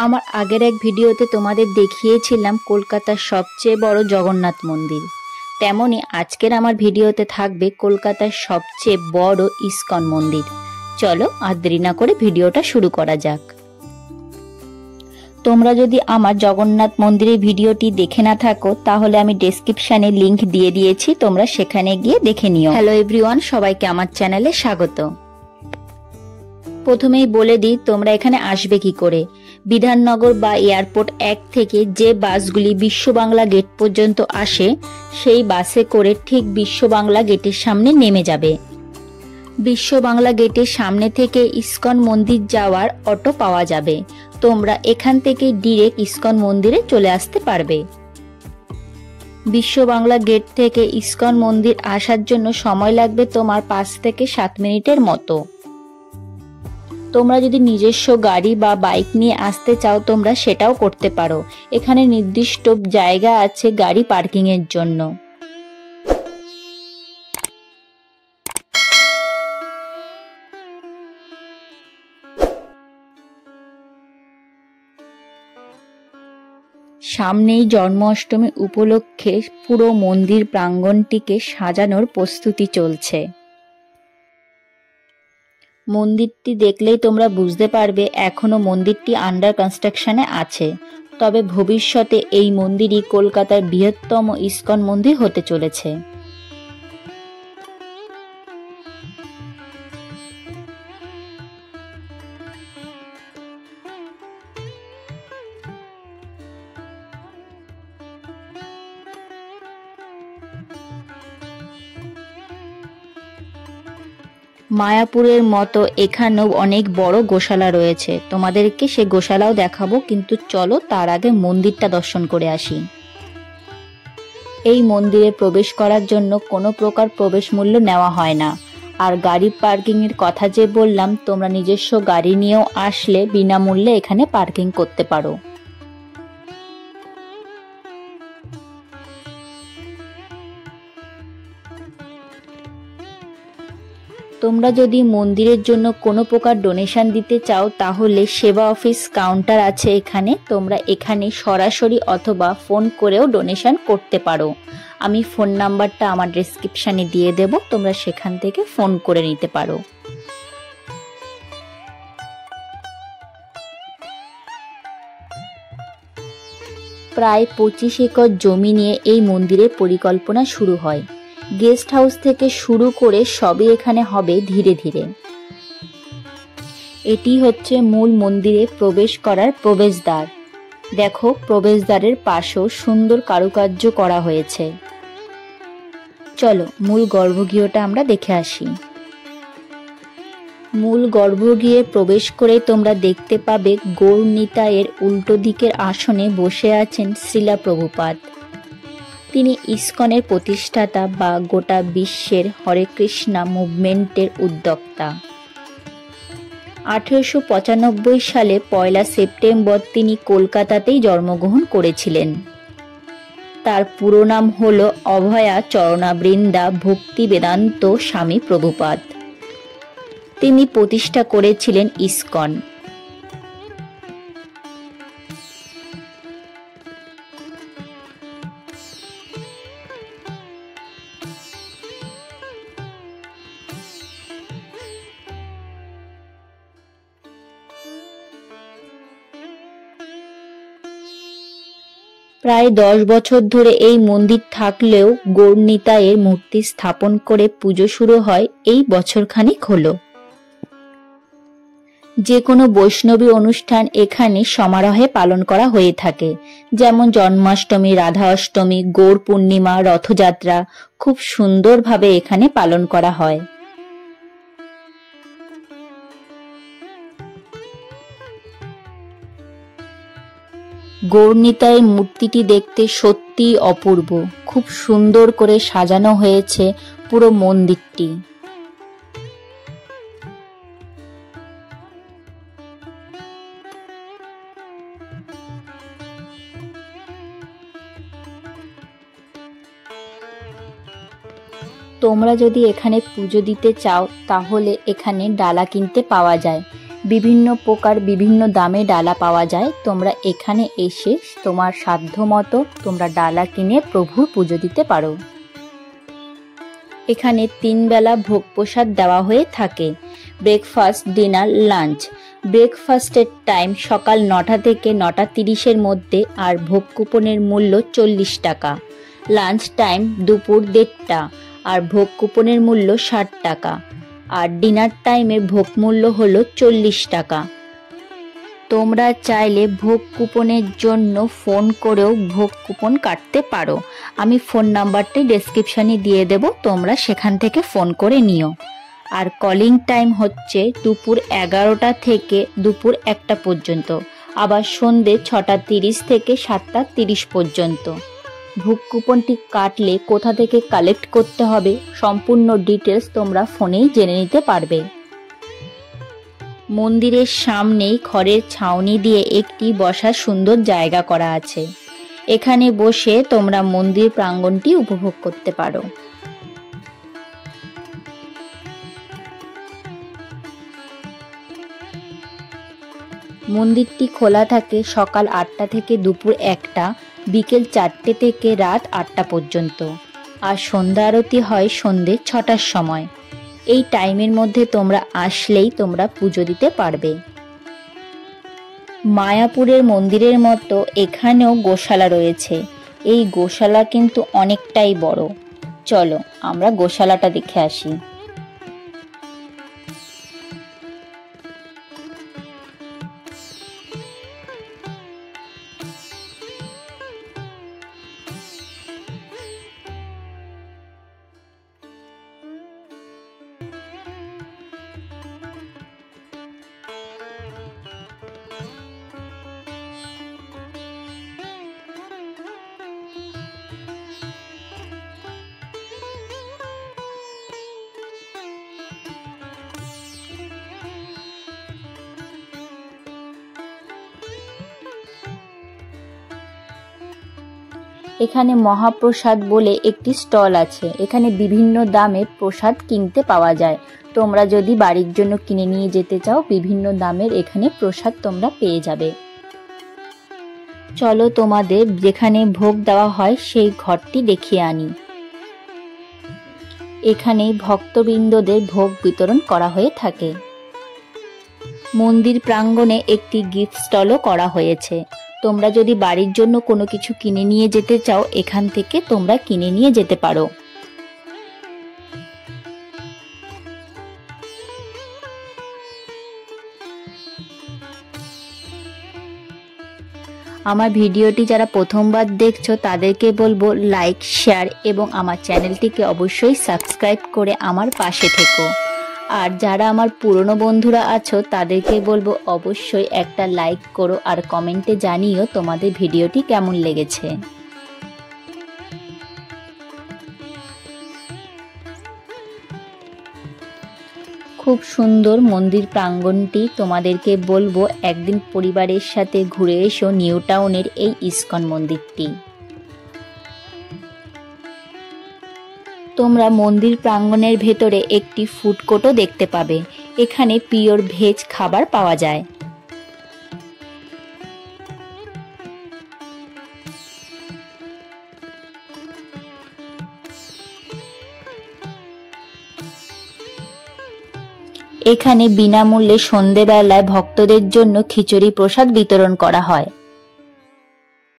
আমার আগের এক ভিডিওতে তোমাদের দেখিয়েছিলাম কলকাতার সবচেয়ে বড় জগন্নাথ মন্দির। তেমনি আজকের আমার ভিডিওতে থাকবে কলকাতার সবচেয়ে বড় ইস্কন মন্দির। চলো আর দেরি না করে ভিডিওটা শুরু করা যাক। তোমরা যদি আমার জগন্নাথ মন্দিরের ভিডিওটি দেখে না থাকো তাহলে আমি ডেসক্রিপশনে লিংক দিয়ে দিয়েছি, তোমরা সেখানে গিয়ে দেখে নিও। হ্যালো এভরিওয়ান, সবাইকে আমার চ্যানেলে স্বাগত। প্রথমেই বলে দিই তোমরা এখানে আসবে কি করে। বিধাননগর বা এয়ারপোর্ট 1 থেকে যে বাসগুলি বিশ্ব বাংলা গেট পর্যন্ত আসে সেই বাসে করে ঠিক বিশ্ব বাংলা গেটের সামনে নেমে যাবে। বিশ্ব বাংলা গেটের সামনে থেকে ইস্কন মন্দির যাওয়ার অটো পাওয়া যাবে। তোমরা এখান থেকে ডিরেক্ট ইস্কন মন্দিরে চলে আসতে পারবে। বিশ্ব বাংলা গেট থেকে ইস্কন মন্দির আসার জন্য সময় লাগবে তোমার 5 থেকে 7 মিনিটের মতো। তোমরা যদি নিজস্ব গাড়ি বা বাইক নিয়ে আসতে চাও তোমরা সেটাও করতে পারো। এখানে নির্দিষ্ট জায়গা আছে গাড়ি পার্কিং এর জন্য। সামনেই জন্মাষ্টমী উপলক্ষে পুরো মন্দির প্রাঙ্গণটিকে সাজানোর প্রস্তুতি চলছে। মন্দিরটি দেখলেই তোমরা বুঝতে পারবে এখনো মন্দিরটি আন্ডার কনস্ট্রাকশনে আছে, তবে ভবিষ্যতে এই মন্দিরই কলকাতার বৃহত্তম ইস্কন মন্দির হতে চলেছে। মায়াপুরের মতো এখানেও অনেক বড় গোশালা রয়েছে, তোমাদেরকে সে গোশালাও দেখাবো, কিন্তু চলো তার আগে মন্দিরটা দর্শন করে আসি। এই মন্দিরে প্রবেশ করার জন্য কোনো প্রকার প্রবেশ মূল্য নেওয়া হয় না। আর গাড়ি পার্কিং এর কথা যে বললাম, তোমরা নিজস্ব গাড়ি নিয়েও আসলে বিনামূল্যে এখানে পার্কিং করতে পারো। তোমরা যদি মন্দিরের জন্য কোনো প্রকার ডোনেশন দিতে চাও তাহলে সেবা অফিস কাউন্টার আছে এখানে, তোমরা এখানে সরাসরি অথবা ফোন করেও ডোনেশন করতে পারো। আমি ফোন নাম্বারটা আমার ডেসক্রিপশনে দিয়ে দেব, তোমরা সেখান থেকে ফোন করে নিতে পারো। প্রায় 25 একর জমি নিয়ে এই মন্দিরের পরিকল্পনা শুরু হয়। গেস্ট হাউস থেকে শুরু করে সবই এখানে হবে ধীরে ধীরে। এটি হচ্ছে মূল মন্দিরে প্রবেশ করার প্রবেশদ্বার। দেখো প্রবেশদ্বারের পাশেও সুন্দর কারুকার্য করা হয়েছে। চলো মূল গর্ভগৃহটা আমরা দেখে আসি। মূল গর্ভগৃহে প্রবেশ করে তোমরা দেখতে পাবে গৌর নিতাইয়ের উল্টো দিকের আসনে বসে আছেন শ্রীলা প্রভুপাদ। তিনি ইস্কনের প্রতিষ্ঠাতা বা গোটা বিশ্বের হরে কৃষ্ণা মুভমেন্টের উদ্যোক্তা। 1895 সালে 1 সেপ্টেম্বর তিনি কলকাতাতেই জন্মগ্রহণ করেছিলেন। তার পুরো নাম হল অভয়া চরণাবৃন্দা ভক্তি বেদান্ত স্বামী প্রভুপাদ। তিনি প্রতিষ্ঠা করেছিলেন ইস্কন। প্রায় 10 বছর ধরে এই মন্দির থাকলেও গৌর নিতাইয়ের মূর্তি স্থাপন করে পুজো শুরু হয় এই বছরখানেক হলো। যে কোনো বৈষ্ণবী অনুষ্ঠান এখানে সমারোহে পালন করা হয়ে থাকে, যেমন জন্মাষ্টমী, রাধা অষ্টমী, গৌর পূর্ণিমা, রথযাত্রা খুব সুন্দরভাবে এখানে পালন করা হয়। গৌর নিতাইয়ের মূর্তিটি দেখতে সত্যিই অপূর্ব, খুব সুন্দর করে সাজানো হয়েছে পুরো মন্দিরটি। তোমরা যদি এখানে পুজো দিতে চাও তাহলে এখানে ডালা কিনতে পাওয়া যায়। বিভিন্ন প্রকার বিভিন্ন দামে ডালা পাওয়া যায়। তোমরা এখানে এসে তোমার সাধ্য মতো তোমরা ডালা কিনে প্রভুর পুজো দিতে পারো। এখানে 3 বেলা ভোগ প্রসাদ দেওয়া হয়ে থাকে, ব্রেকফাস্ট, ডিনার, লাঞ্চ। ব্রেকফাস্টের টাইম সকাল 9টা থেকে 9:30-এর মধ্যে, আর ভোগ কুপনের মূল্য 40 টাকা। লাঞ্চ টাইম দুপুর 1:30টা, আর ভোগ কুপনের মূল্য 60 টাকা। আর ডিনার টাইমের ভোগ মূল্য হলো 40 টাকা। তোমরা চাইলে ভোগ কুপনের জন্য ফোন করেও ভোগ কুপন কাটতে পারো। আমি ফোন নাম্বারটি ডেসক্রিপশানে দিয়ে দেব, তোমরা সেখান থেকে ফোন করে নিও। আর কলিং টাইম হচ্ছে দুপুর 11টা থেকে দুপুর 1টা পর্যন্ত, আবার সন্ধ্যে 6:30 থেকে 7:30 পর্যন্ত। ভোগ কুপনটি কাটলে কোথা থেকে কালেক্ট করতে হবে সম্পূর্ণ ডিটেলস তোমরা ফোনেই জেনে নিতে পারবে। মন্দিরের সামনেই খড়ের ছাউনি দিয়ে একটি বসার সুন্দর জায়গা করা আছে। এখানে বসে তোমরা মন্দির প্রাঙ্গণটি উপভোগ করতে পারো। মন্দিরটি খোলা থাকে সকাল 8টা থেকে দুপুর 1টা, বিকেল 4টে থেকে রাত 8টা পর্যন্ত। আর সন্ধ্যা আরতি হয় সন্ধ্যে 6টার সময়। এই টাইমের মধ্যে তোমরা আসলেই তোমরা পুজো দিতে পারবে। মায়াপুরের মন্দিরের মতো এখানেও গোশালা রয়েছে। এই গোশালা কিন্তু অনেকটাই বড়। চলো আমরা গোশালাটা দেখে আসি। এখানে মহাপ্রসাদ বলে একটি স্টল আছে। এখানে বিভিন্ন দামে প্রসাদ কিনতে পাওয়া যায়। তোমরা যদি বাড়ির জন্য কিনে নিয়ে যেতে চাও, বিভিন্ন দামের এখানে প্রসাদ তোমরা পেয়ে যাবে। চলো তোমাদের যেখানে ভোগ দেওয়া হয় সেই ঘরটি দেখিয়ে আনি। এখানে ভক্তবৃন্দদের ভোগ বিতরণ করা হয়ে থাকে। মন্দির প্রাঙ্গণে একটি গিফট স্টলও করা হয়েছে। তোমরা যদি বাড়ির জন্য কোনো কিছু কিনে নিয়ে যেতে চাও, এখান থেকে তোমরা কিনে নিয়ে যেতে পারো। আমার ভিডিওটি যারা প্রথমবার দেখছো তাদেরকে বলবো লাইক, শেয়ার এবং আমার চ্যানেলটিকে অবশ্যই সাবস্ক্রাইব করে আমার পাশে থেকো। আর যারা আমার পুরনো বন্ধুরা আছো তাদেরকে বলবো অবশ্যই একটা লাইক করো আর কমেন্টে জানিও তোমাদের ভিডিওটি কেমন লেগেছে। খুব সুন্দর মন্দির প্রাঙ্গণটি। তোমাদেরকে বলবো একদিন পরিবারের সাথে ঘুরে এসো নিউ টাউনের এই ইস্কন মন্দিরটি। তোমরা মন্দির প্রাঙ্গণের ভেতরে একটি ফুড কোর্টও দেখতে পাবে। এখানে পিওর ভেজ খাবার পাওয়া যায়। এখানে বিনামূল্যে সন্ধেবেলায় ভক্তদের জন্য খিচুড়ি প্রসাদ বিতরণ করা হয়।